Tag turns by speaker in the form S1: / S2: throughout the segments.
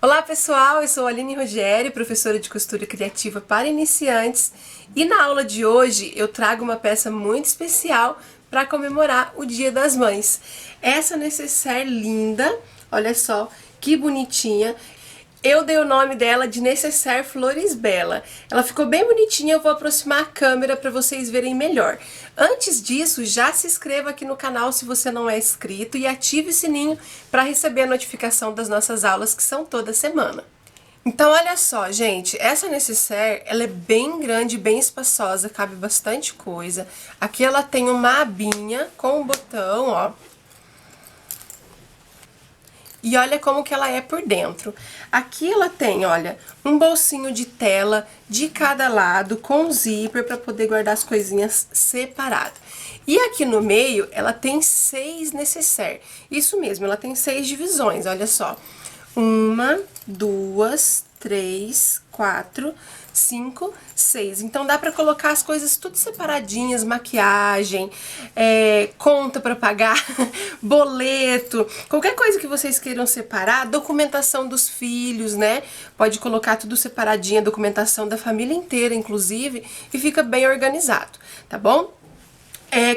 S1: Olá pessoal, eu sou a Aline Rogério, professora de costura criativa para iniciantes, e na aula de hoje eu trago uma peça muito especial para comemorar o Dia das Mães. Essa necessaire linda, olha só que bonitinha. Eu dei o nome dela de Necessaire Flores Bella. Ela ficou bem bonitinha, eu vou aproximar a câmera para vocês verem melhor. Antes disso, já se inscreva aqui no canal se você não é inscrito e ative o sininho para receber a notificação das nossas aulas que são toda semana. Então olha só, gente, essa necessaire, ela é bem grande, bem espaçosa, cabe bastante coisa. Aqui ela tem uma abinha com um botão, ó. E olha como que ela é por dentro. Aqui ela tem, olha, um bolsinho de tela de cada lado com zíper para poder guardar as coisinhas separado. E aqui no meio ela tem 6 necessaire. Isso mesmo, ela tem 6 divisões, olha só. 1, 2, 3, 4, 5, 6. Então dá pra colocar as coisas tudo separadinhas, maquiagem, conta pra pagar, boleto, qualquer coisa que vocês queiram separar, documentação dos filhos, né? Pode colocar tudo separadinho, documentação da família inteira, inclusive, e fica bem organizado, tá bom?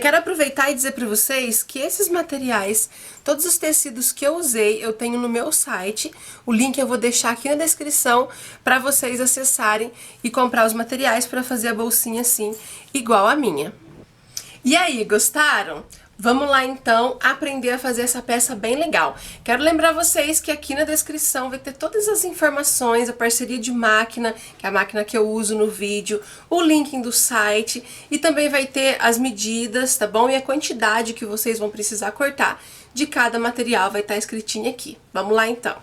S1: Quero aproveitar e dizer para vocês que esses materiais, todos os tecidos que eu usei, eu tenho no meu site. O link eu vou deixar aqui na descrição para vocês acessarem e comprar os materiais para fazer a bolsinha assim, igual a minha. E aí, gostaram? Vamos lá então aprender a fazer essa peça bem legal. Quero lembrar vocês que aqui na descrição vai ter todas as informações, a parceria de máquina, que é a máquina que eu uso no vídeo, o link do site e também vai ter as medidas, tá bom? E a quantidade que vocês vão precisar cortar de cada material vai estar escritinho aqui. Vamos lá então.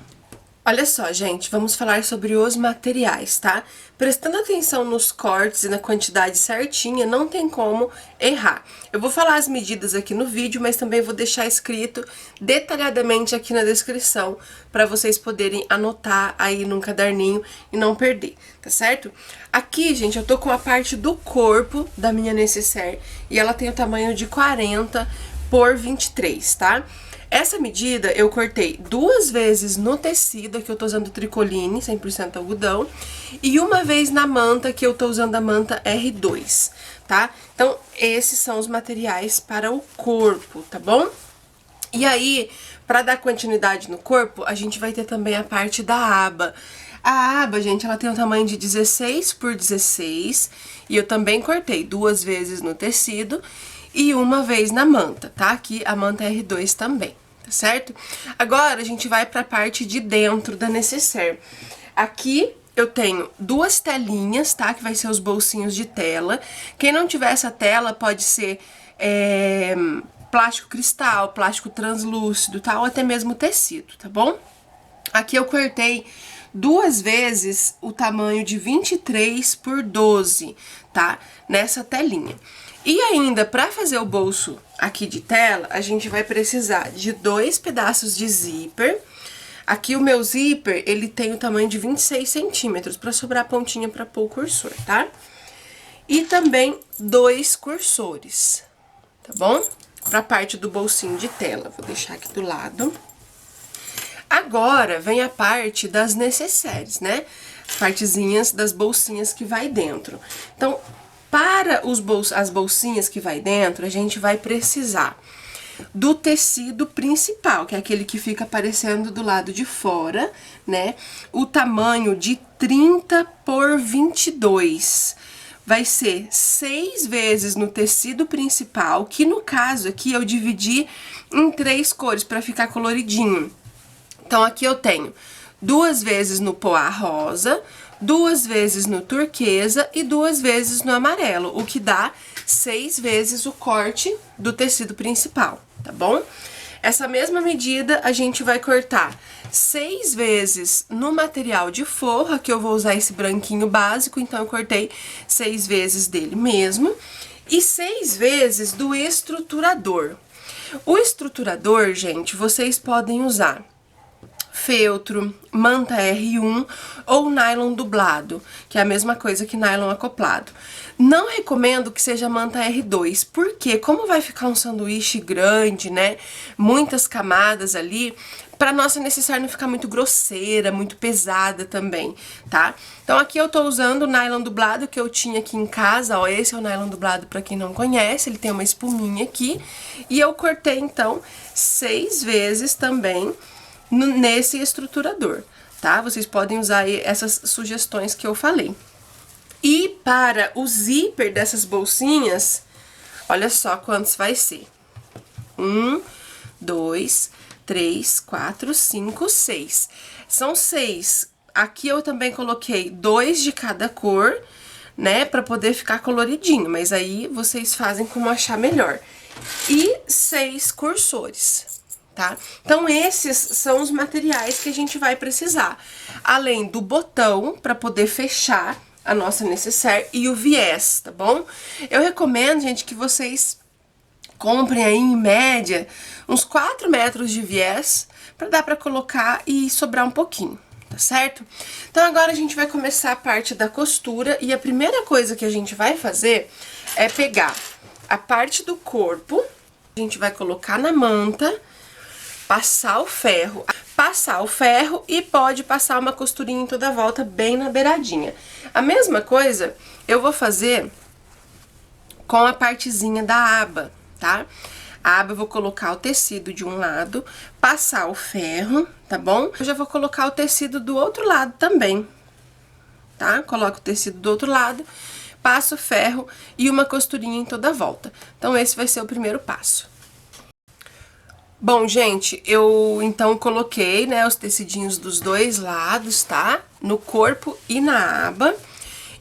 S1: Olha só, gente, vamos falar sobre os materiais, tá? Prestando atenção nos cortes e na quantidade certinha, não tem como errar. Eu vou falar as medidas aqui no vídeo, mas também vou deixar escrito detalhadamente aqui na descrição, para vocês poderem anotar aí num caderninho e não perder, tá certo? Aqui, gente, eu tô com a parte do corpo da minha necessaire e ela tem o tamanho de 40 por 23, tá? Essa medida eu cortei 2 vezes no tecido, aqui eu tô usando tricoline, 100% algodão, e uma vez na manta, que eu tô usando a manta R2, tá? Então, esses são os materiais para o corpo, tá bom? E aí, para dar continuidade no corpo, a gente vai ter também a parte da aba. A aba, gente, ela tem um tamanho de 16 por 16, e eu também cortei 2 vezes no tecido e uma vez na manta, tá? Aqui a manta R2 também, tá certo? Agora a gente vai pra parte de dentro da necessaire. Aqui eu tenho 2 telinhas, tá? Que vai ser os bolsinhos de tela. Quem não tiver essa tela pode ser plástico cristal, plástico translúcido, tá? Ou até mesmo tecido, tá bom? Aqui eu cortei 2 vezes o tamanho de 23 por 12, tá? Nessa telinha. E ainda, para fazer o bolso aqui de tela, a gente vai precisar de 2 pedaços de zíper. Aqui o meu zíper, ele tem o tamanho de 26 centímetros, para sobrar pontinha para pôr o cursor, tá? E também 2 cursores, tá bom? Pra parte do bolsinho de tela, vou deixar aqui do lado. Agora, vem a parte das necessaires, né? As partezinhas das bolsinhas que vai dentro. Então, para as bolsinhas que vai dentro, a gente vai precisar do tecido principal, que é aquele que fica aparecendo do lado de fora, né? O tamanho de 30 por 22. Vai ser 6 vezes no tecido principal, que no caso aqui eu dividi em 3 cores para ficar coloridinho. Então, aqui eu tenho 2 vezes no poá rosa, 2 vezes no turquesa e 2 vezes no amarelo, o que dá 6 vezes o corte do tecido principal, tá bom? Essa mesma medida a gente vai cortar 6 vezes no material de forro, aqui eu vou usar esse branquinho básico, então eu cortei 6 vezes dele mesmo, e 6 vezes do estruturador. O estruturador, gente, vocês podem usar feltro, manta R1 ou nylon dublado, que é a mesma coisa que nylon acoplado. Não recomendo que seja manta R2, porque como vai ficar um sanduíche grande, né, muitas camadas ali, para nossa necessária não ficar muito grosseira, muito pesada também, tá? Então aqui eu tô usando o nylon dublado que eu tinha aqui em casa, ó, esse é o nylon dublado para quem não conhece, ele tem uma espuminha aqui, e eu cortei então 6 vezes também nesse estruturador, tá? Vocês podem usar aí essas sugestões que eu falei. E para o zíper dessas bolsinhas, olha só quantos vai ser. 1, 2, 3, 4, 5, 6. São 6. Aqui eu também coloquei 2 de cada cor, né, pra poder ficar coloridinho, mas aí vocês fazem como achar melhor. E 6 cursores, tá? Então esses são os materiais que a gente vai precisar. Além do botão pra poder fechar a nossa necessaire e o viés, tá bom? Eu recomendo, gente, que vocês comprem aí em média uns 4 metros de viés para dar para colocar e sobrar um pouquinho, tá certo? Então agora a gente vai começar a parte da costura e a primeira coisa que a gente vai fazer é pegar a parte do corpo, a gente vai colocar na manta, passar o ferro e pode passar uma costurinha em toda a volta bem na beiradinha. A mesma coisa eu vou fazer com a partezinha da aba, tá? A aba eu vou colocar o tecido de um lado, passar o ferro, tá bom? Eu já vou colocar o tecido do outro lado também, tá? Coloco o tecido do outro lado, passo o ferro e uma costurinha em toda a volta. Então esse vai ser o primeiro passo. Bom, gente, eu então coloquei, né, os tecidinhos dos dois lados, tá? No corpo e na aba.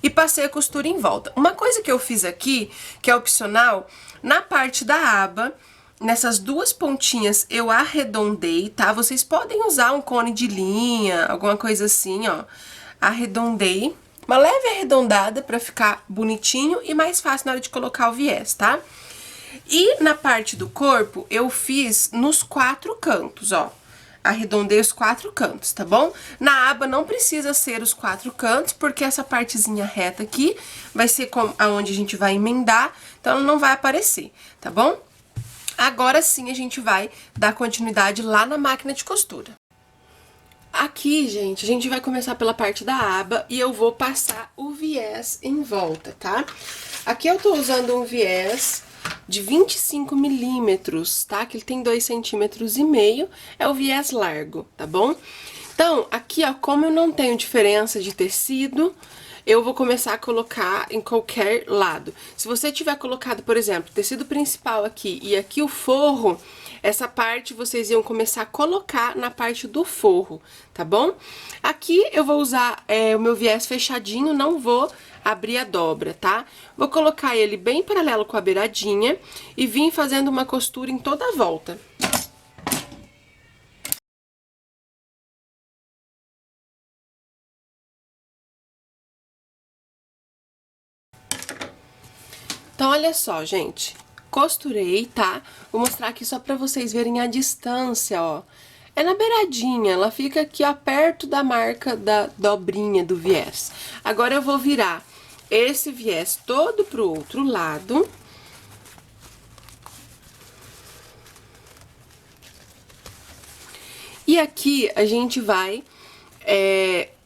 S1: E passei a costura em volta. Uma coisa que eu fiz aqui, que é opcional, na parte da aba, nessas duas pontinhas eu arredondei, tá? Vocês podem usar um cone de linha, alguma coisa assim, ó. Arredondei, uma leve arredondada pra ficar bonitinho e mais fácil na hora de colocar o viés, tá? E na parte do corpo, eu fiz nos 4 cantos, ó. Arredondei os 4 cantos, tá bom? Na aba não precisa ser os 4 cantos, porque essa partezinha reta aqui vai ser aonde a gente vai emendar, então ela não vai aparecer, tá bom? Agora sim a gente vai dar continuidade lá na máquina de costura. Aqui, gente, a gente vai começar pela parte da aba e eu vou passar o viés em volta, tá? Aqui eu tô usando um viés de 25 milímetros, tá? Que ele tem 2,5 centímetros, é o viés largo, tá bom? Então, aqui, ó, como eu não tenho diferença de tecido, eu vou começar a colocar em qualquer lado. Se você tiver colocado, por exemplo, tecido principal aqui e aqui o forro, essa parte vocês iam começar a colocar na parte do forro, tá bom? Aqui eu vou usar o meu viés fechadinho, não vou abrir a dobra, tá? Vou colocar ele bem paralelo com a beiradinha e vim fazendo uma costura em toda a volta. Então, olha só, gente, costurei, tá? Vou mostrar aqui só pra vocês verem a distância, ó. É na beiradinha, ela fica aqui, ó, perto da marca da dobrinha do viés. Agora eu vou virar esse viés todo pro outro lado. E aqui a gente vai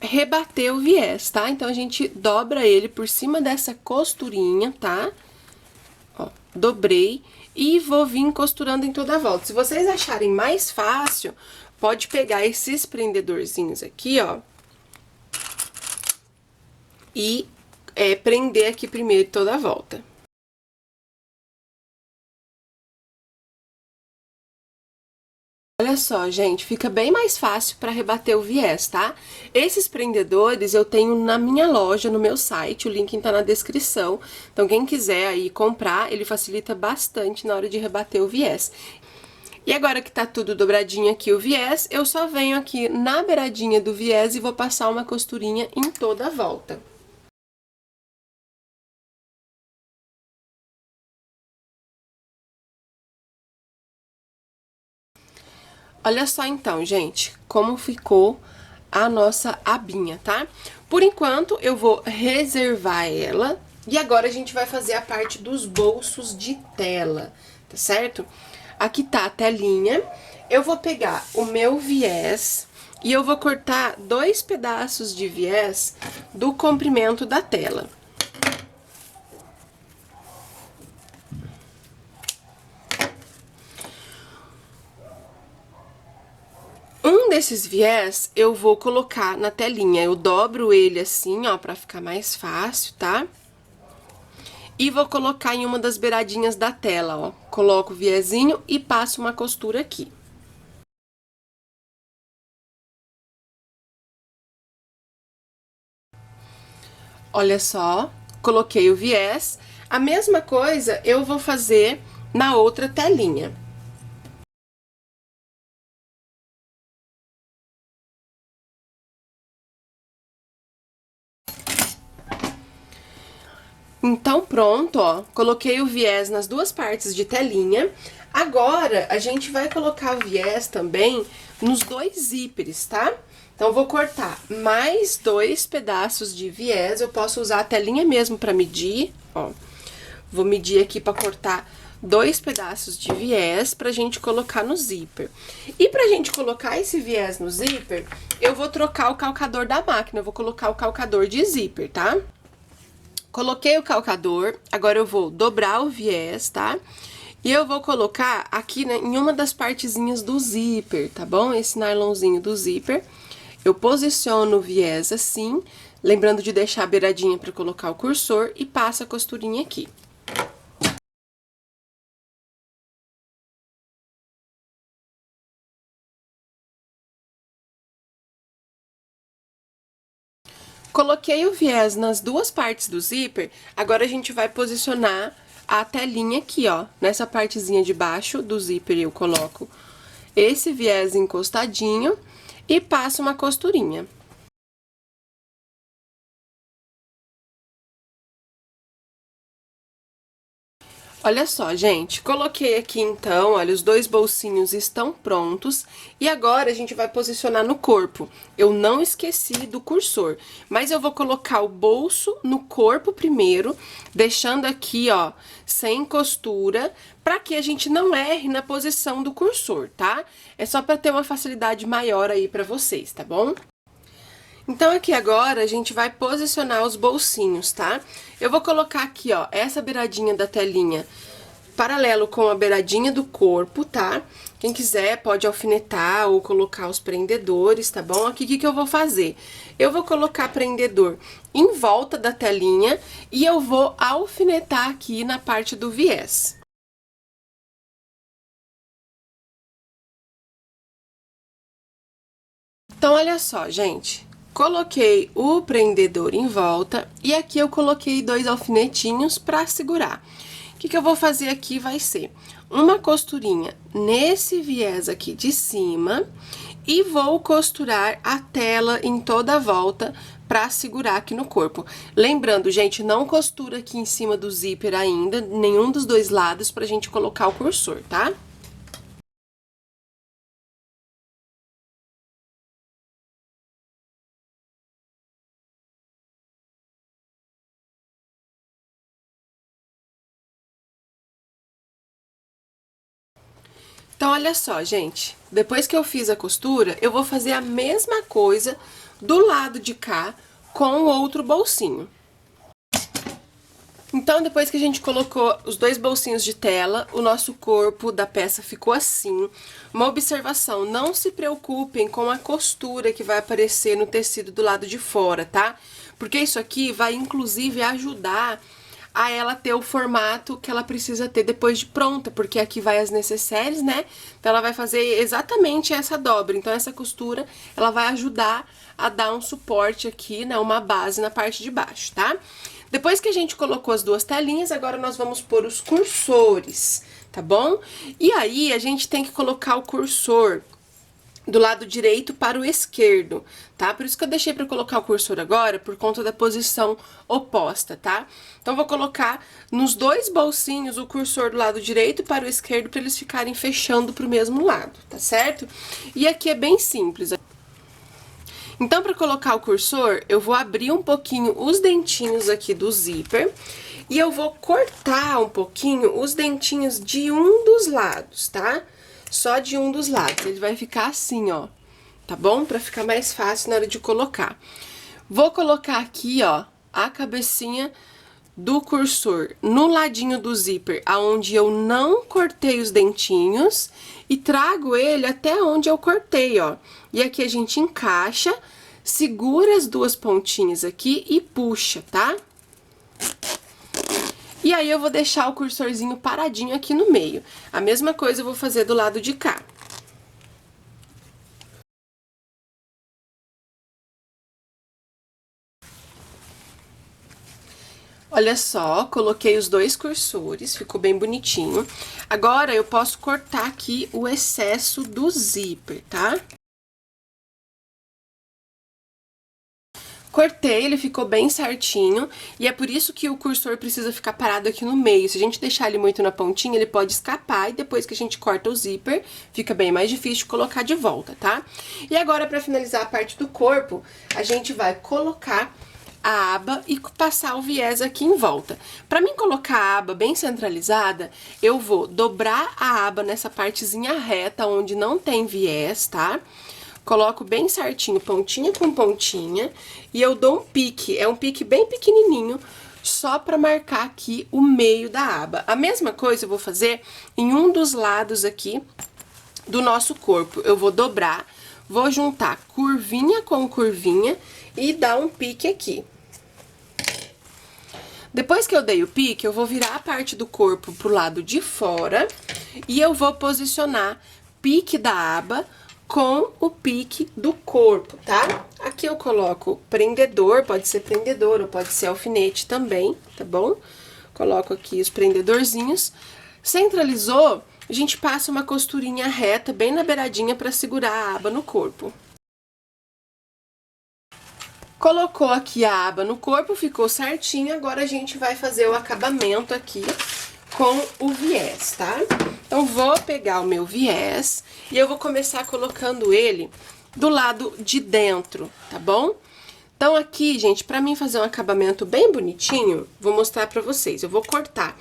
S1: rebater o viés, tá? Então a gente dobra ele por cima dessa costurinha, tá? Ó, dobrei e vou vir costurando em toda a volta. Se vocês acharem mais fácil, pode pegar esses prendedorzinhos aqui, ó, e prender aqui primeiro toda a volta. Olha só, gente, fica bem mais fácil para rebater o viés, tá? Esses prendedores eu tenho na minha loja, no meu site, o link tá na descrição. Então, quem quiser aí comprar, ele facilita bastante na hora de rebater o viés. E agora que tá tudo dobradinho aqui o viés, eu só venho aqui na beiradinha do viés e vou passar uma costurinha em toda a volta. Olha só então, gente, como ficou a nossa abinha, tá? Por enquanto, eu vou reservar ela. E agora a gente vai fazer a parte dos bolsos de tela, tá certo? Aqui tá a telinha. Eu vou pegar o meu viés e eu vou cortar 2 pedaços de viés do comprimento da tela. Um desses viés eu vou colocar na telinha, eu dobro ele assim, ó, pra ficar mais fácil, tá? E vou colocar em uma das beiradinhas da tela, ó. Coloco o viezinho e passo uma costura aqui. Olha só, coloquei o viés. A mesma coisa eu vou fazer na outra telinha. Então, pronto, ó. Coloquei o viés nas duas partes de telinha. Agora, a gente vai colocar o viés também nos 2 zíperes, tá? Então, vou cortar mais 2 pedaços de viés. Eu posso usar a telinha mesmo pra medir, ó. Vou medir aqui pra cortar 2 pedaços de viés pra gente colocar no zíper. E pra gente colocar esse viés no zíper, eu vou trocar o calcador da máquina. Eu vou colocar o calcador de zíper, tá? Coloquei o calcador, agora eu vou dobrar o viés, tá? E eu vou colocar aqui, né, em uma das partezinhas do zíper, tá bom? Esse nylonzinho do zíper. Eu posiciono o viés assim, lembrando de deixar a beiradinha para colocar o cursor e passo a costurinha aqui. Coloquei o viés nas duas partes do zíper, agora a gente vai posicionar a telinha aqui, ó. Nessa partezinha de baixo do zíper eu coloco esse viés encostadinho e passo uma costurinha. Olha só, gente, coloquei aqui então, olha, os 2 bolsinhos estão prontos e agora a gente vai posicionar no corpo. Eu não esqueci do cursor, mas eu vou colocar o bolso no corpo primeiro, deixando aqui, ó, sem costura, para que a gente não erre na posição do cursor, tá? É só para ter uma facilidade maior aí para vocês, tá bom? Então, aqui agora, a gente vai posicionar os bolsinhos, tá? Eu vou colocar aqui, ó, essa beiradinha da telinha paralelo com a beiradinha do corpo, tá? Quem quiser pode alfinetar ou colocar os prendedores, tá bom? Aqui, o que que eu vou fazer? Eu vou colocar prendedor em volta da telinha e eu vou alfinetar aqui na parte do viés. Então, olha só, gente. Coloquei o prendedor em volta e aqui eu coloquei 2 alfinetinhos para segurar. O que que eu vou fazer aqui vai ser uma costurinha nesse viés aqui de cima e vou costurar a tela em toda a volta para segurar aqui no corpo. Lembrando, gente, não costura aqui em cima do zíper ainda, nenhum dos 2 lados pra gente colocar o cursor, tá? Então, olha só, gente, depois que eu fiz a costura, eu vou fazer a mesma coisa do lado de cá com o outro bolsinho. Então, depois que a gente colocou os 2 bolsinhos de tela, o nosso corpo da peça ficou assim. Uma observação, não se preocupem com a costura que vai aparecer no tecido do lado de fora, tá? Porque isso aqui vai, inclusive, ajudar a ela ter o formato que ela precisa ter depois de pronta, porque aqui vai as necessaires, né? Então, ela vai fazer exatamente essa dobra. Então, essa costura, ela vai ajudar a dar um suporte aqui, né? Uma base na parte de baixo, tá? Depois que a gente colocou as 2 telinhas, agora nós vamos pôr os cursores, tá bom? E aí, a gente tem que colocar o cursor do lado direito para o esquerdo, tá? Por isso que eu deixei para colocar o cursor agora, por conta da posição oposta, tá? Então, vou colocar nos dois bolsinhos o cursor do lado direito para o esquerdo, para eles ficarem fechando para o mesmo lado, tá certo? E aqui é bem simples. Então, para colocar o cursor, eu vou abrir um pouquinho os dentinhos aqui do zíper e eu vou cortar um pouquinho os dentinhos de um dos lados, tá? Só de um dos lados, ele vai ficar assim, ó, tá bom? Pra ficar mais fácil na hora de colocar. Vou colocar aqui, ó, a cabecinha do cursor no ladinho do zíper, aonde eu não cortei os dentinhos, e trago ele até onde eu cortei, ó. E aqui a gente encaixa, segura as duas pontinhas aqui e puxa, tá? E aí, eu vou deixar o cursorzinho paradinho aqui no meio. A mesma coisa eu vou fazer do lado de cá. Olha só, coloquei os dois cursores, ficou bem bonitinho. Agora, eu posso cortar aqui o excesso do zíper, tá? Cortei, ele ficou bem certinho, e é por isso que o cursor precisa ficar parado aqui no meio. Se a gente deixar ele muito na pontinha, ele pode escapar, e depois que a gente corta o zíper, fica bem mais difícil de colocar de volta, tá? E agora, pra finalizar a parte do corpo, a gente vai colocar a aba e passar o viés aqui em volta. Pra mim colocar a aba bem centralizada, eu vou dobrar a aba nessa partezinha reta, onde não tem viés, tá? Coloco bem certinho, pontinha com pontinha, e eu dou um pique, é um pique bem pequenininho, só pra marcar aqui o meio da aba. A mesma coisa eu vou fazer em um dos lados aqui do nosso corpo. Eu vou dobrar, vou juntar curvinha com curvinha e dar um pique aqui. Depois que eu dei o pique, eu vou virar a parte do corpo pro lado de fora e eu vou posicionar pique da aba com o pique do corpo, tá? Aqui eu coloco prendedor, pode ser prendedor ou pode ser alfinete também, tá bom? Coloco aqui os prendedorzinhos. Centralizou, a gente passa uma costurinha reta bem na beiradinha pra segurar a aba no corpo. Colocou aqui a aba no corpo, ficou certinho, agora a gente vai fazer o acabamento aqui com o viés, tá? Então, vou pegar o meu viés e eu vou começar colocando ele do lado de dentro, tá bom? Então, aqui, gente, pra mim fazer um acabamento bem bonitinho, vou mostrar pra vocês. Eu vou cortar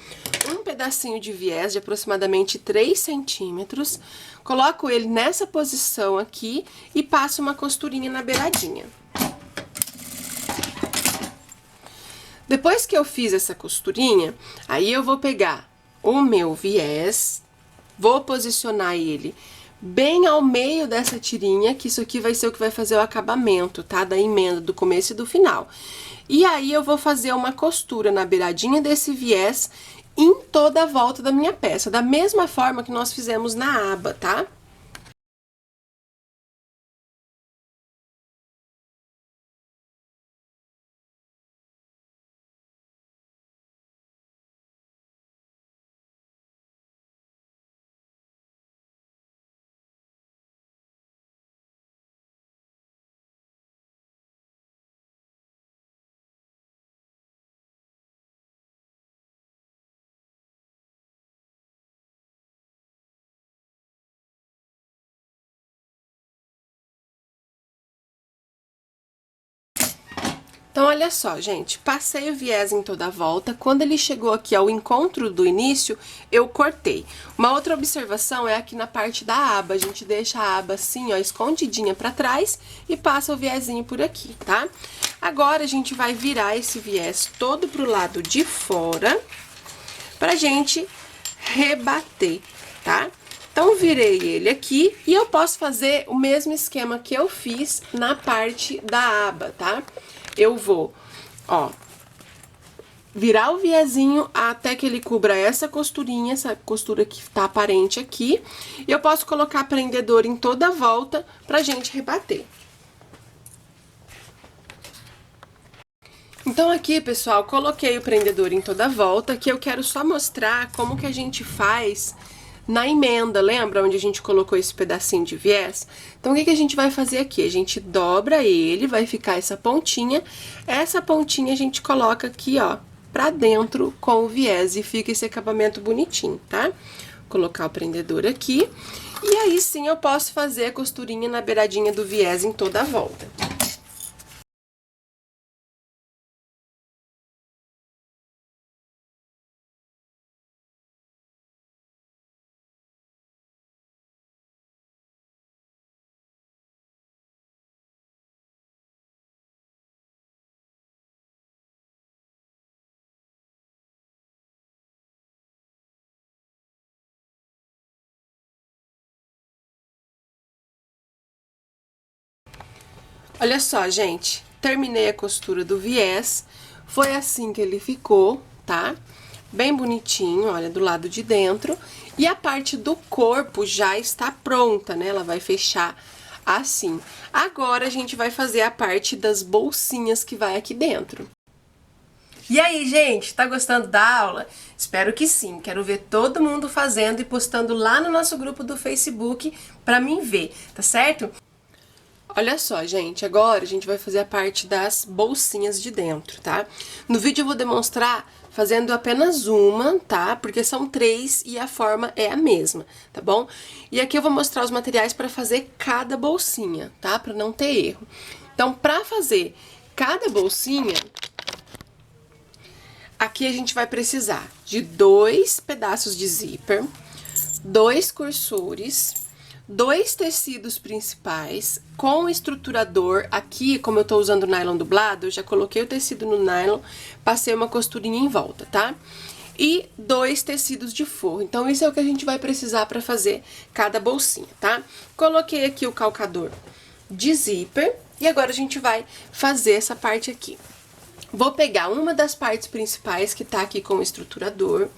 S1: um pedacinho de viés de aproximadamente 3 centímetros, coloco ele nessa posição aqui e passo uma costurinha na beiradinha. Depois que eu fiz essa costurinha, aí eu vou pegar o meu viés, vou posicionar ele bem ao meio dessa tirinha, que isso aqui vai ser o que vai fazer o acabamento, tá? Da emenda, do começo e do final. E aí, eu vou fazer uma costura na beiradinha desse viés em toda a volta da minha peça, da mesma forma que nós fizemos na aba, tá? Então, olha só, gente, passei o viés em toda a volta, quando ele chegou aqui ao encontro do início, eu cortei. Uma outra observação é aqui na parte da aba, a gente deixa a aba assim, ó, escondidinha pra trás e passa o viésinho por aqui, tá? Agora, a gente vai virar esse viés todo pro lado de fora, pra gente rebater, tá? Então, virei ele aqui e eu posso fazer o mesmo esquema que eu fiz na parte da aba, tá? Eu vou, ó, virar o viezinho até que ele cubra essa costurinha, essa costura que tá aparente aqui. E eu posso colocar prendedor em toda a volta pra gente rebater. Então, aqui, pessoal, coloquei o prendedor em toda a volta, que eu quero só mostrar como que a gente faz na emenda, lembra onde a gente colocou esse pedacinho de viés? Então, o que a gente vai fazer aqui? A gente dobra ele, vai ficar essa pontinha a gente coloca aqui, ó, pra dentro com o viés e fica esse acabamento bonitinho, tá? Vou colocar o prendedor aqui e aí sim eu posso fazer a costurinha na beiradinha do viés em toda a volta. Olha só, gente, terminei a costura do viés, foi assim que ele ficou, tá? Bem bonitinho, olha, do lado de dentro. E a parte do corpo já está pronta, né? Ela vai fechar assim. Agora, a gente vai fazer a parte das bolsinhas que vai aqui dentro. E aí, gente, tá gostando da aula? Espero que sim. Quero ver todo mundo fazendo e postando lá no nosso grupo do Facebook pra mim ver, tá certo? Olha só, gente, agora a gente vai fazer a parte das bolsinhas de dentro, tá? No vídeo eu vou demonstrar fazendo apenas uma, tá? Porque são 3 e a forma é a mesma, tá bom? E aqui eu vou mostrar os materiais para fazer cada bolsinha, tá? Para não ter erro. Então, para fazer cada bolsinha, aqui a gente vai precisar de 2 pedaços de zíper, 2 cursores, 2 tecidos principais com estruturador. Aqui, como eu tô usando nylon dublado, eu já coloquei o tecido no nylon, passei uma costurinha em volta, tá? E 2 tecidos de forro. Então, isso é o que a gente vai precisar para fazer cada bolsinha, tá? Coloquei aqui o calcador de zíper e agora a gente vai fazer essa parte aqui. Vou pegar uma das partes principais que tá aqui com o estruturador,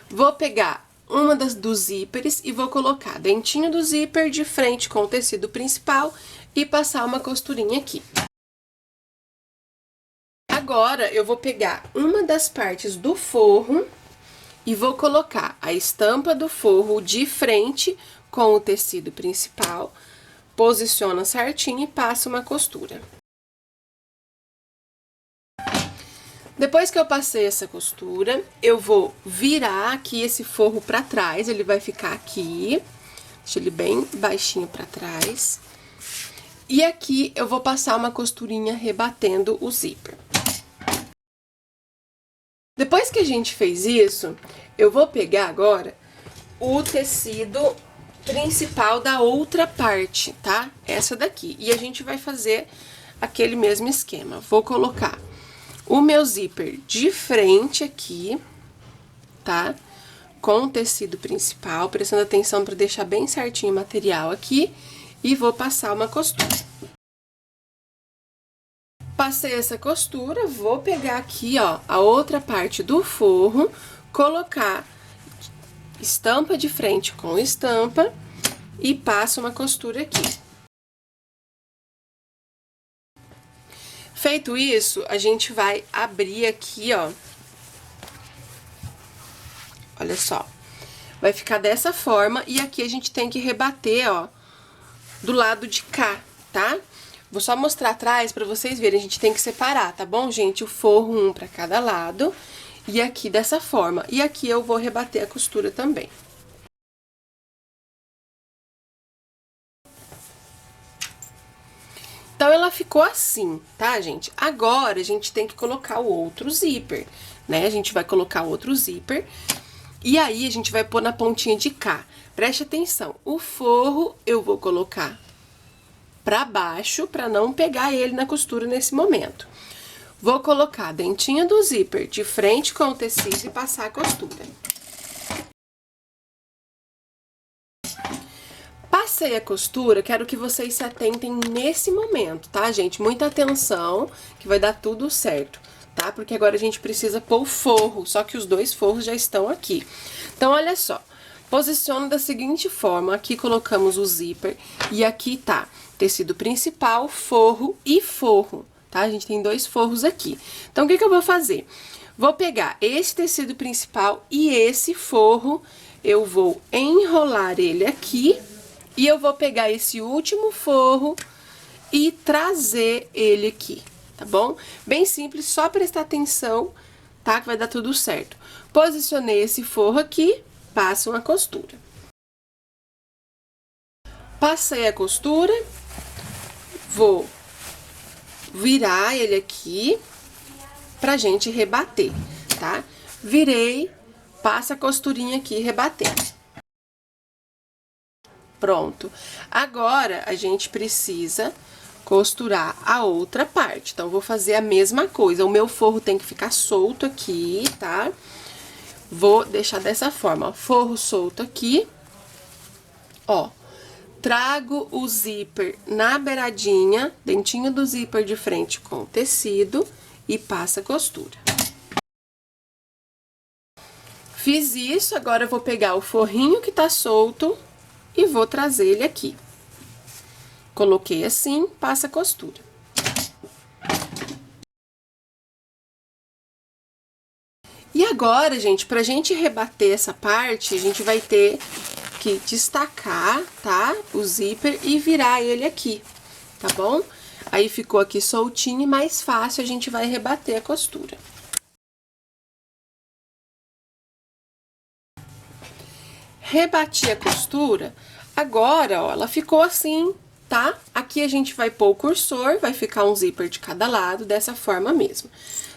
S1: vou pegar uma dos zíperes e vou colocar dentinho do zíper de frente com o tecido principal e passar uma costurinha aqui. Agora, eu vou pegar uma das partes do forro e vou colocar a estampa do forro de frente com o tecido principal, posiciona certinho e passa uma costura. Depois que eu passei essa costura, eu vou virar aqui esse forro pra trás, ele vai ficar aqui, deixa ele bem baixinho pra trás. E aqui eu vou passar uma costurinha rebatendo o zíper. Depois que a gente fez isso, eu vou pegar agora o tecido principal da outra parte, tá? Essa daqui. E a gente vai fazer aquele mesmo esquema. Vou colocar o meu zíper de frente aqui, tá? Com o tecido principal, prestando atenção para deixar bem certinho o material aqui. E vou passar uma costura. Passei essa costura, vou pegar aqui, ó, a outra parte do forro, colocar estampa de frente com estampa e passo uma costura aqui. Feito isso, a gente vai abrir aqui, ó. Olha só. Vai ficar dessa forma e aqui a gente tem que rebater, ó, do lado de cá, tá? Vou só mostrar atrás pra vocês verem, a gente tem que separar, tá bom, gente? O forro um pra cada lado e aqui dessa forma. E aqui eu vou rebater a costura também. Então, ela ficou assim, tá, gente? Agora, a gente tem que colocar o outro zíper, né? A gente vai colocar o outro zíper e aí a gente vai pôr na pontinha de cá. Preste atenção, o forro eu vou colocar pra baixo, pra não pegar ele na costura nesse momento. Vou colocar dentinho do zíper de frente com o tecido e passar a costura. Passei a costura, quero que vocês se atentem nesse momento, tá, gente? Muita atenção, que vai dar tudo certo, tá? Porque agora a gente precisa pôr o forro, só que os 2 forros já estão aqui. Então, olha só, posiciona da seguinte forma, aqui colocamos o zíper e aqui tá tecido principal, forro e forro, tá? A gente tem 2 forros aqui. Então, o que que eu vou fazer? Vou pegar esse tecido principal e esse forro eu vou enrolar ele aqui e eu vou pegar esse último forro e trazer ele aqui, tá bom? Bem simples, só prestar atenção, tá? Que vai dar tudo certo. Posicionei esse forro aqui, passo uma costura. Passei a costura, vou virar ele aqui pra gente rebater, tá? Virei, passa a costurinha aqui e rebater. Pronto. Agora, a gente precisa costurar a outra parte. Então, vou fazer a mesma coisa. O meu forro tem que ficar solto aqui, tá? Vou deixar dessa forma, ó. Forro solto aqui, ó. Trago o zíper na beiradinha, dentinho do zíper de frente com o tecido e passa a costura. Fiz isso, agora eu vou pegar o forrinho que tá solto e vou trazer ele aqui. Coloquei assim, passa a costura. E agora, gente, pra gente rebater essa parte, a gente vai ter que destacar, tá? O zíper e virar ele aqui, tá bom? Aí ficou aqui soltinho e mais fácil a gente vai rebater a costura. Rebati a costura, agora, ó, ela ficou assim, tá? Aqui a gente vai pôr o cursor, vai ficar um zíper de cada lado, dessa forma mesmo.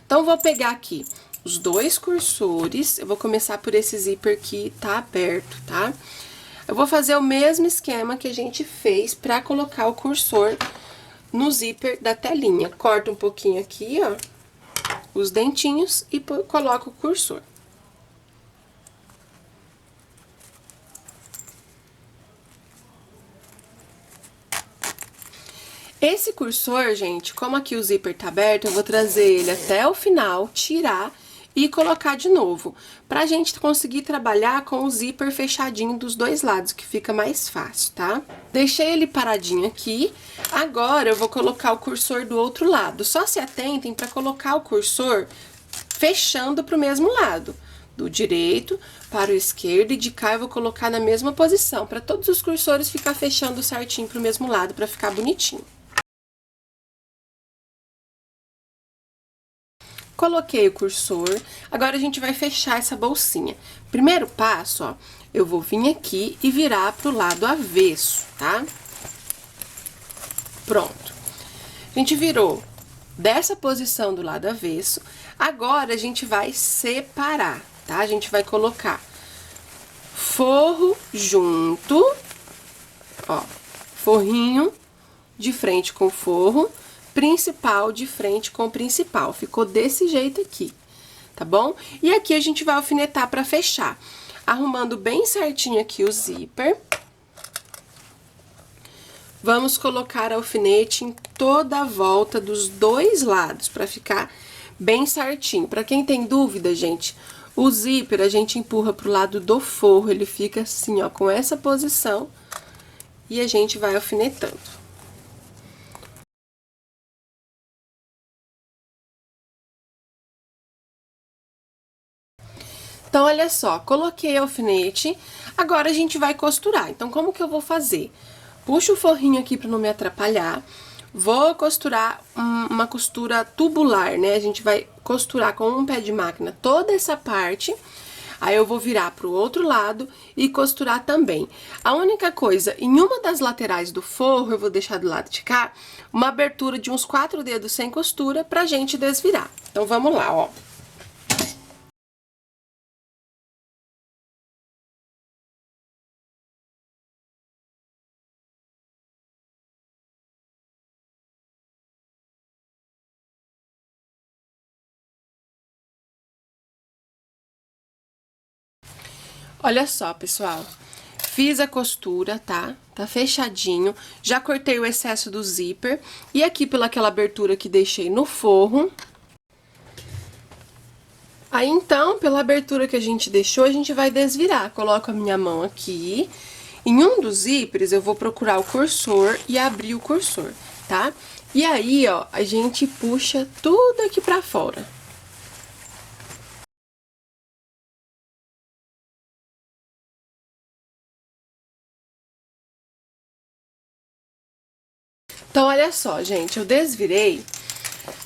S1: Então, vou pegar aqui os dois cursores, eu vou começar por esse zíper que tá aberto, tá? Eu vou fazer o mesmo esquema que a gente fez pra colocar o cursor no zíper da telinha. Corta um pouquinho aqui, ó, os dentinhos e coloco o cursor. Esse cursor, gente, como aqui o zíper tá aberto, eu vou trazer ele até o final, tirar e colocar de novo, pra gente conseguir trabalhar com o zíper fechadinho dos dois lados, que fica mais fácil, tá? Deixei ele paradinho aqui, agora eu vou colocar o cursor do outro lado. Só se atentem pra colocar o cursor fechando pro mesmo lado, do direito para o esquerdo, e de cá eu vou colocar na mesma posição, pra todos os cursores ficar fechando certinho pro mesmo lado, pra ficar bonitinho. Coloquei o cursor, agora a gente vai fechar essa bolsinha. Primeiro passo, ó, eu vou vir aqui e virar pro lado avesso, tá? Pronto. A gente virou dessa posição do lado avesso, agora a gente vai separar, tá? A gente vai colocar forro junto, ó, forrinho de frente com forro, principal de frente com principal. Ficou desse jeito aqui, tá bom? E aqui a gente vai alfinetar pra fechar, arrumando bem certinho aqui o zíper. Vamos colocar alfinete em toda a volta dos dois lados, pra ficar bem certinho. Pra quem tem dúvida, gente, o zíper a gente empurra pro lado do forro, ele fica assim, ó, com essa posição, e a gente vai alfinetando. Então, olha só, coloquei alfinete, agora a gente vai costurar. Então, como que eu vou fazer? Puxo o forrinho aqui pra não me atrapalhar, vou costurar uma costura tubular, né? A gente vai costurar com um pé de máquina toda essa parte, aí eu vou virar pro outro lado e costurar também. A única coisa, em uma das laterais do forro, eu vou deixar do lado de cá, uma abertura de uns 4 dedos sem costura pra gente desvirar. Então, vamos lá, ó. Olha só, pessoal, fiz a costura, tá? Tá fechadinho, já cortei o excesso do zíper, e aqui pelaquela abertura que deixei no forro. Aí, então, pela abertura que a gente deixou, a gente vai desvirar. Coloco a minha mão aqui, em um dos zíperes eu vou procurar o cursor e abrir o cursor, tá? E aí, ó, a gente puxa tudo aqui pra fora. Então, olha só, gente, eu desvirei.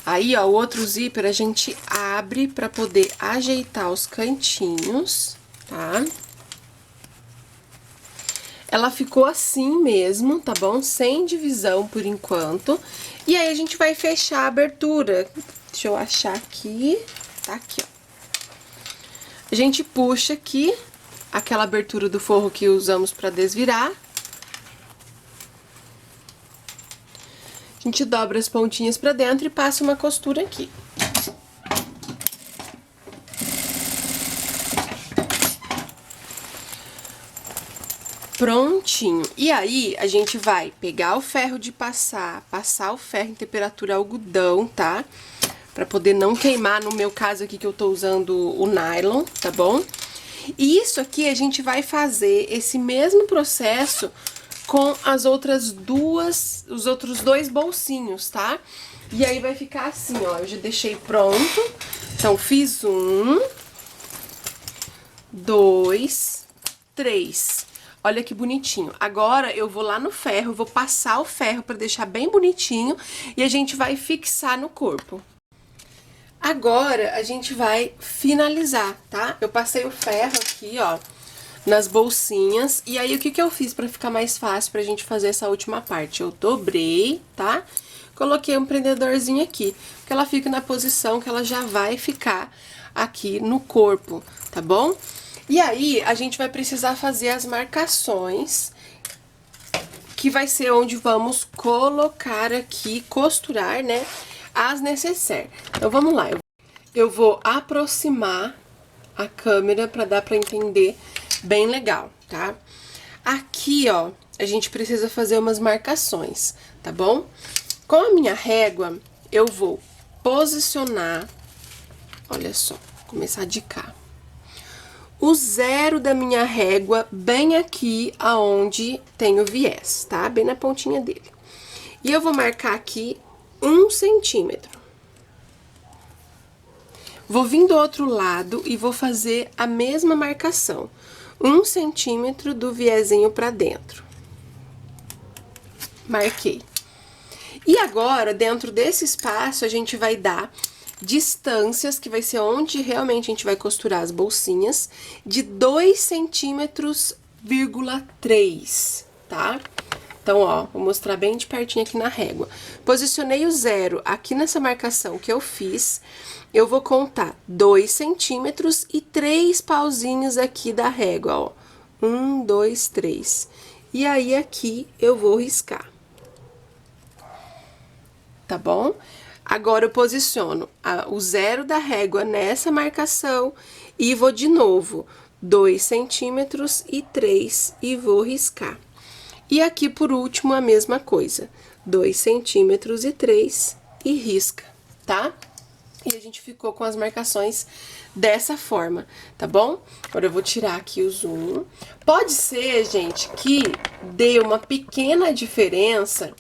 S1: Aí, ó, o outro zíper a gente abre pra poder ajeitar os cantinhos, tá? Ela ficou assim mesmo, tá bom? Sem divisão por enquanto. E aí, a gente vai fechar a abertura. Deixa eu achar aqui. Tá aqui, ó. A gente puxa aqui aquela abertura do forro que usamos pra desvirar. A gente dobra as pontinhas pra dentro e passa uma costura aqui. Prontinho. E aí, a gente vai pegar o ferro de passar o ferro em temperatura algodão, tá? Pra poder não queimar, no meu caso aqui que eu tô usando o nylon, tá bom? E isso aqui a gente vai fazer esse mesmo processo com as outras os outros dois bolsinhos, tá? E aí vai ficar assim, ó, eu já deixei pronto. Então, fiz 1, 2, 3. Olha que bonitinho. Agora, eu vou lá no ferro, vou passar o ferro pra deixar bem bonitinho e a gente vai fixar no corpo. Agora, a gente vai finalizar, tá? Eu passei o ferro aqui, ó, nas bolsinhas. E aí, o que que eu fiz pra ficar mais fácil pra gente fazer essa última parte? Eu dobrei, tá? Coloquei um prendedorzinho aqui, que ela fica na posição que ela já vai ficar aqui no corpo, tá bom? E aí, a gente vai precisar fazer as marcações, que vai ser onde vamos colocar aqui, costurar, né, as necessaires. Então, vamos lá. Eu vou aproximar a câmera pra dar pra entender bem legal, tá? Aqui, ó, a gente precisa fazer umas marcações, tá bom? Com a minha régua, eu vou posicionar, olha só, vou começar de cá. O zero da minha régua bem aqui aonde tem o viés, tá? Bem na pontinha dele. E eu vou marcar aqui 1 centímetro. Vou vir do outro lado e vou fazer a mesma marcação. 1 centímetro do viezinho pra dentro. Marquei. E agora, dentro desse espaço, a gente vai dar distâncias, que vai ser onde realmente a gente vai costurar as bolsinhas, de 2 centímetros, 3, tá? Então, ó, vou mostrar bem de pertinho aqui na régua. Posicionei o zero aqui nessa marcação que eu fiz, eu vou contar 2 centímetros e 3 pauzinhos aqui da régua, ó. 1, 2, 3. E aí, aqui, eu vou riscar. Tá bom? Agora, eu posiciono o zero da régua nessa marcação e vou de novo 2 centímetros e 3 e vou riscar. E aqui, por último, a mesma coisa, 2 centímetros e 3 e risca, tá? E a gente ficou com as marcações dessa forma, tá bom? Agora, eu vou tirar aqui o zoom. Pode ser, gente, que dê uma pequena diferença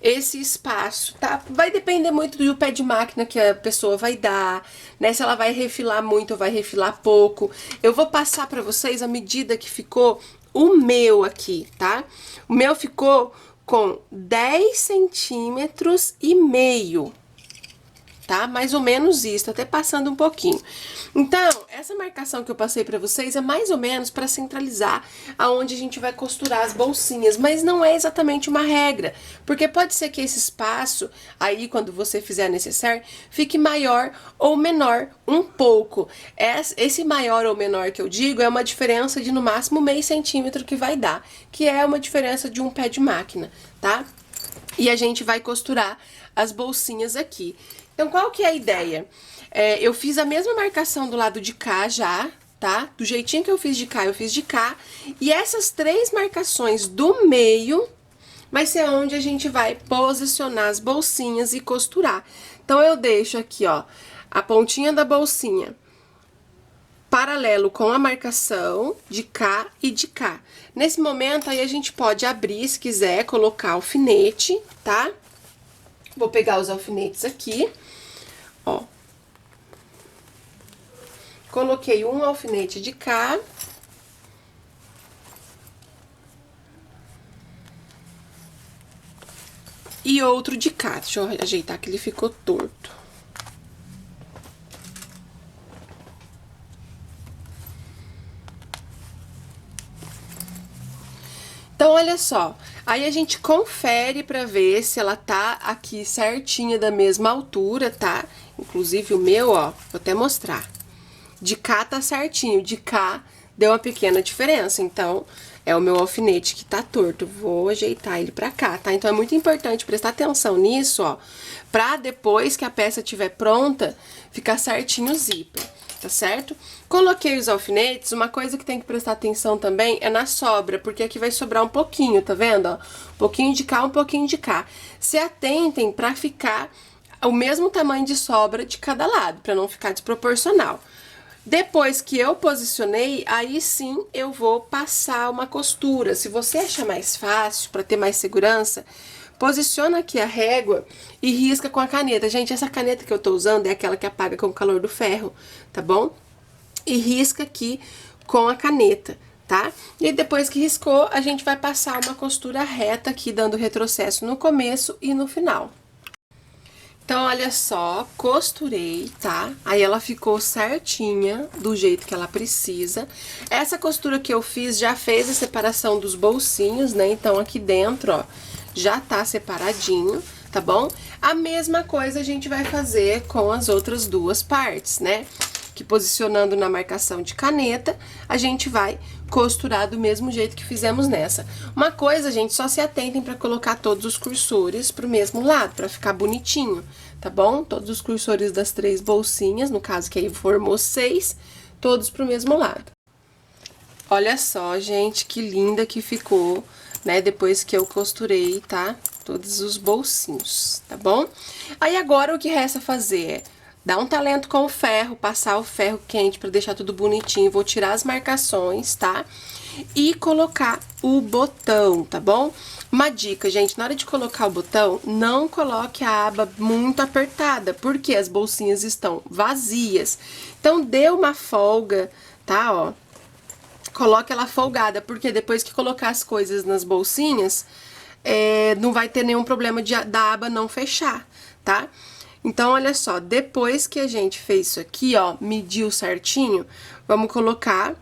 S1: esse espaço, tá? Vai depender muito do pé de máquina que a pessoa vai dar, né? Se ela vai refilar muito ou vai refilar pouco. Eu vou passar pra vocês a medida que ficou o meu aqui, tá? O meu ficou com 10 centímetros e meio, tá? Mais ou menos isso, até passando um pouquinho. Então, essa marcação que eu passei pra vocês é mais ou menos pra centralizar aonde a gente vai costurar as bolsinhas, mas não é exatamente uma regra, porque pode ser que esse espaço, aí quando você fizer a necessaire, fique maior ou menor um pouco. Esse maior ou menor que eu digo é uma diferença de no máximo meio centímetro que vai dar, que é uma diferença de um pé de máquina, tá? E a gente vai costurar as bolsinhas aqui. Então, qual que é a ideia? Eu fiz a mesma marcação do lado de cá já, tá? Do jeitinho que eu fiz de cá, eu fiz de cá. E essas 3 marcações do meio vai ser onde a gente vai posicionar as bolsinhas e costurar. Então, eu deixo aqui, ó, a pontinha da bolsinha paralelo com a marcação de cá e de cá. Nesse momento, aí a gente pode abrir, se quiser, colocar alfinete, tá? Vou pegar os alfinetes aqui, ó. Coloquei um alfinete de cá. e outro de cá. Deixa eu ajeitar que ele ficou torto. Então, olha só, aí a gente confere pra ver se ela tá aqui certinha da mesma altura, tá? Inclusive o meu, ó, vou até mostrar. De cá tá certinho, de cá deu uma pequena diferença, então é o meu alfinete que tá torto. Vou ajeitar ele pra cá, tá? Então é muito importante prestar atenção nisso, ó, pra depois que a peça estiver pronta, ficar certinho o zíper. Tá certo? Coloquei os alfinetes, uma coisa que tem que prestar atenção também é na sobra, porque aqui vai sobrar um pouquinho, tá vendo, ó? Um pouquinho de cá, um pouquinho de cá. Se atentem pra ficar o mesmo tamanho de sobra de cada lado, pra não ficar desproporcional. Depois que eu posicionei, aí sim eu vou passar uma costura. Se você achar mais fácil, pra ter mais segurança, posiciona aqui a régua e risca com a caneta. Gente, essa caneta que eu tô usando é aquela que apaga com o calor do ferro, tá bom? E risca aqui com a caneta, tá? E depois que riscou, a gente vai passar uma costura reta aqui, dando retrocesso no começo e no final. Então, olha só, costurei, tá? Aí ela ficou certinha, do jeito que ela precisa. Essa costura que eu fiz já fez a separação dos bolsinhos, né? Então, aqui dentro, ó, já tá separadinho, tá bom? A mesma coisa a gente vai fazer com as outras duas partes, né? Que posicionando na marcação de caneta, a gente vai costurar do mesmo jeito que fizemos nessa. Uma coisa, gente, só se atentem para colocar todos os cursores pro mesmo lado, para ficar bonitinho, tá bom? Todos os cursores das 3 bolsinhas, no caso que aí formou 6, todos pro mesmo lado. Olha só, gente, que linda que ficou, né, depois que eu costurei, tá? Todos os bolsinhos, tá bom? Aí agora o que resta fazer é dar um talento com o ferro, passar o ferro quente pra deixar tudo bonitinho. Vou tirar as marcações, tá? E colocar o botão, tá bom? Uma dica, gente, na hora de colocar o botão, não coloque a aba muito apertada, porque as bolsinhas estão vazias. Então, dê uma folga, tá? Ó, coloque ela folgada, porque depois que colocar as coisas nas bolsinhas, não vai ter nenhum problema da aba não fechar, tá? Então, olha só, depois que a gente fez isso aqui, ó, mediu certinho, vamos colocar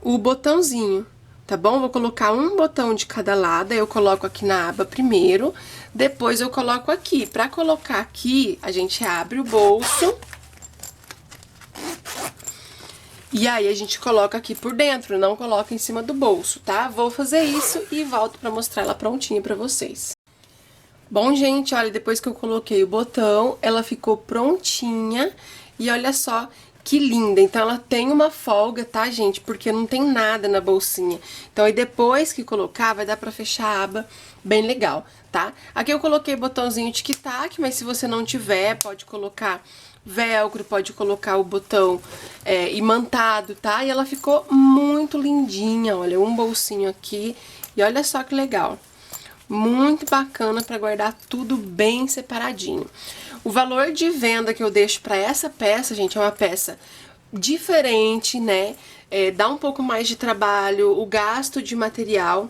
S1: o botãozinho, tá bom? Vou colocar um botão de cada lado, eu coloco aqui na aba primeiro, depois eu coloco aqui. Pra colocar aqui, a gente abre o bolso e aí a gente coloca aqui por dentro, não coloca em cima do bolso, tá? Vou fazer isso e volto pra mostrar ela prontinha pra vocês. Bom, gente, olha, depois que eu coloquei o botão, ela ficou prontinha e olha só que linda. Então, ela tem uma folga, tá, gente? Porque não tem nada na bolsinha. Então, aí depois que colocar, vai dar pra fechar a aba bem legal, tá? Aqui eu coloquei botãozinho tic-tac, mas se você não tiver, pode colocar velcro, pode colocar o botão imantado, tá? E ela ficou muito lindinha, olha, um bolsinho aqui e olha só que legal. Muito bacana para guardar tudo bem separadinho. O valor de venda que eu deixo para essa peça, gente, é uma peça diferente, né? Dá um pouco mais de trabalho, o gasto de material.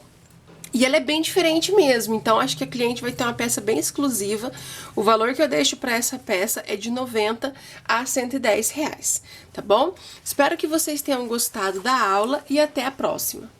S1: E ela é bem diferente mesmo, então acho que a cliente vai ter uma peça bem exclusiva. O valor que eu deixo para essa peça é de R$90 a R$110, tá bom? Espero que vocês tenham gostado da aula e até a próxima.